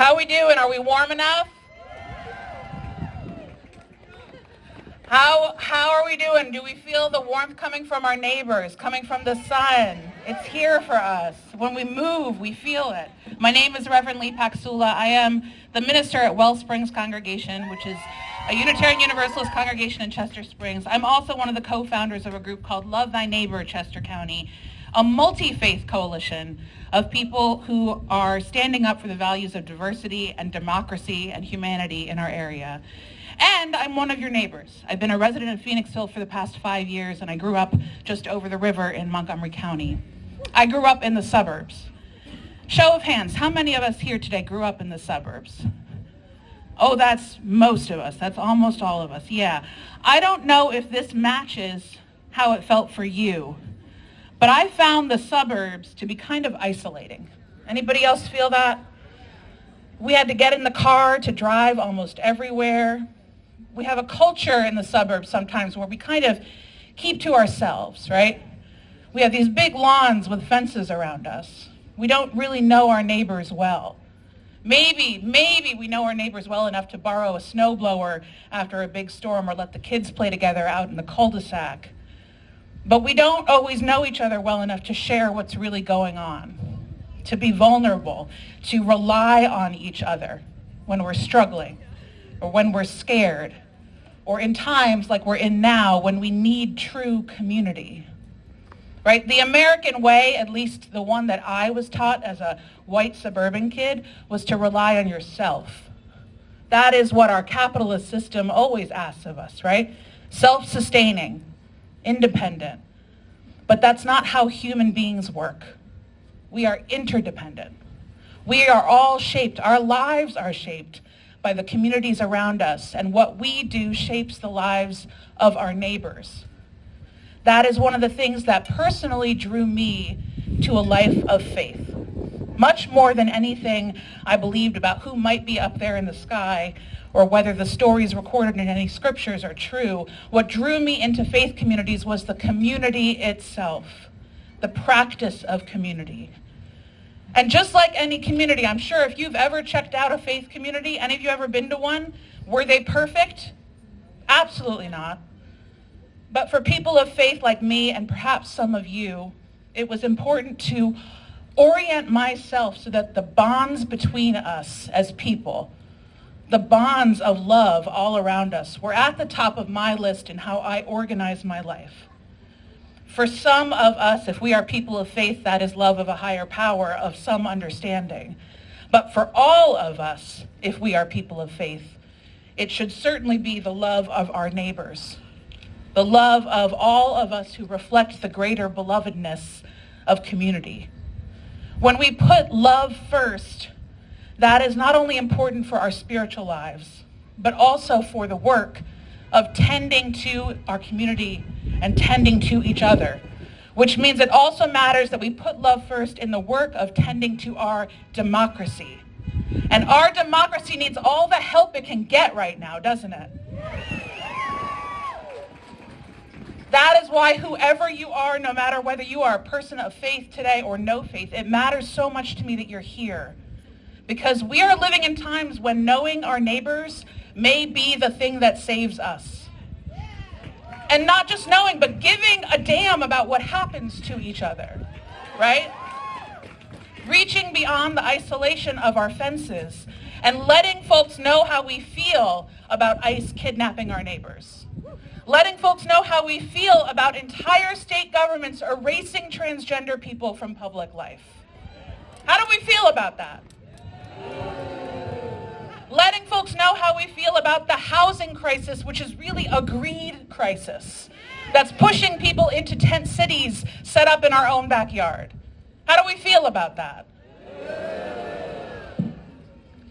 How we doing? Are we warm enough? How are we doing? Do we feel the warmth coming from our neighbors, coming from the sun? It's here for us. When we move, we feel it. My name is Reverend Paczulla. I am the minister at Wellsprings Congregation, which is a Unitarian Universalist congregation in Chester Springs. I'm also one of the co-founders of a group called Love Thy Neighbor Chester County, a multi-faith coalition of people who are standing up for the values of diversity and democracy and humanity in our area. And I'm one of your neighbors. I've been a resident in Phoenixville for the past 5 years, and I grew up just over the river in Montgomery County. I grew up in the suburbs. Show of hands, how many of us here today grew up in the suburbs? Oh, that's most of us. That's almost all of us. Yeah. I don't know if this matches how it felt for you, but I found the suburbs to be kind of isolating. Anybody else feel that? We had to get in the car to drive almost everywhere. We have a culture in the suburbs sometimes where we kind of keep to ourselves, right? We have these big lawns with fences around us. We don't really know our neighbors well. Maybe we know our neighbors well enough to borrow a snowblower after a big storm or let the kids play together out in the cul-de-sac. But we don't always know each other well enough to share what's really going on, to be vulnerable, to rely on each other when we're struggling or when we're scared or in times like we're in now when we need true community. Right? The American way, at least the one that I was taught as a white suburban kid, was to rely on yourself. That is what our capitalist system always asks of us, right? Self-sustaining, independent. But that's not how human beings work. We are interdependent. We are all shaped, our lives are shaped by the communities around us, and what we do shapes the lives of our neighbors. That is one of the things that personally drew me to a life of faith. Much more than anything I believed about who might be up there in the sky or whether the stories recorded in any scriptures are true, what drew me into faith communities was the community itself, the practice of community. And just like any community, I'm sure if you've ever checked out a faith community, any of you ever been to one, were they perfect? Absolutely not. But for people of faith like me, and perhaps some of you, it was important to orient myself so that the bonds between us as people, the bonds of love all around us, were at the top of my list in how I organize my life. For some of us, if we are people of faith, that is love of a higher power, of some understanding. But for all of us, if we are people of faith, it should certainly be the love of our neighbors, the love of all of us who reflect the greater belovedness of community. When we put love first, that is not only important for our spiritual lives, but also for the work of tending to our community and tending to each other, which means it also matters that we put love first in the work of tending to our democracy. And our democracy needs all the help it can get right now, doesn't it? That is why whoever you are, no matter whether you are a person of faith today or no faith, it matters so much to me that you're here. Because we are living in times when knowing our neighbors may be the thing that saves us. And not just knowing, but giving a damn about what happens to each other, right? Reaching beyond the isolation of our fences and letting folks know how we feel about ICE kidnapping our neighbors. Letting folks know how we feel about entire state governments erasing transgender people from public life. How do we feel about that? Letting folks know how we feel about the housing crisis, which is really a greed crisis that's pushing people into tent cities set up in our own backyard. How do we feel about that?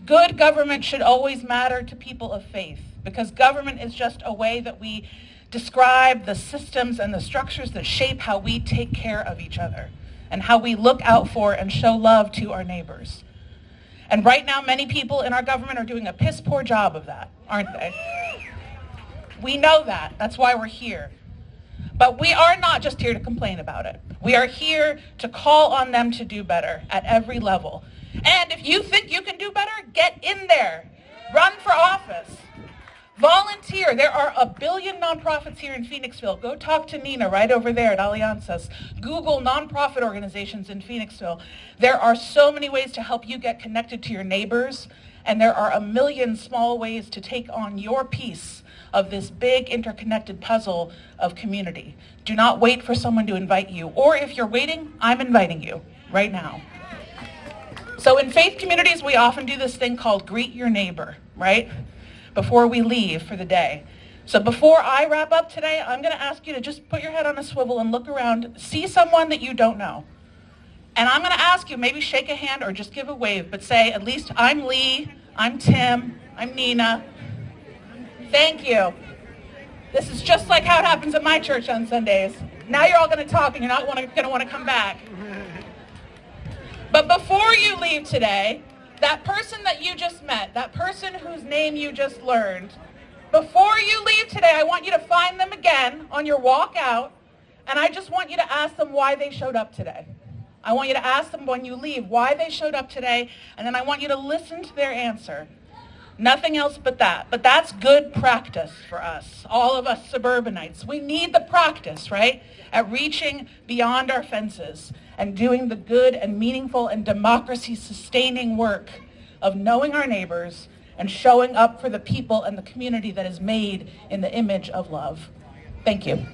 Good government should always matter to people of faith, because government is just a way that we describe the systems and the structures that shape how we take care of each other and how we look out for and show love to our neighbors. And right now, many people in our government are doing a piss poor job of that, aren't they? We know that. That's why we're here. But we are not just here to complain about it. We are here to call on them to do better at every level. And if you think you can do better, get in there. Run for office. Volunteer. There are 1 billion nonprofits here in Phoenixville. Go talk to Nina right over there at Alianzas. Google nonprofit organizations in Phoenixville. There are so many ways to help you get connected to your neighbors, and there are 1 million small ways to take on your piece of this big interconnected puzzle of community. Do not wait for someone to invite you. Or if you're waiting, I'm inviting you right now. So in faith communities, we often do this thing called greet your neighbor, right? Before we leave for the day. So before I wrap up today, I'm going to ask you to just put your head on a swivel and look around, see someone that you don't know. And I'm going to ask you, maybe shake a hand or just give a wave, but say, at least I'm Lee, I'm Tim, I'm Nina. Thank you. This is just like how it happens at my church on Sundays. Now you're all going to talk and you're not going to want to come back. But before you leave today, that person that you just met, that person whose name you just learned, before you leave today, I want you to find them again on your walk out, and I just want you to ask them why they showed up today. I want you to ask them when you leave why they showed up today, and then I want you to listen to their answer. Nothing else but that. But that's good practice for us, all of us suburbanites. We need the practice, right, at reaching beyond our fences and doing the good and meaningful and democracy-sustaining work of knowing our neighbors and showing up for the people and the community that is made in the image of love. Thank you.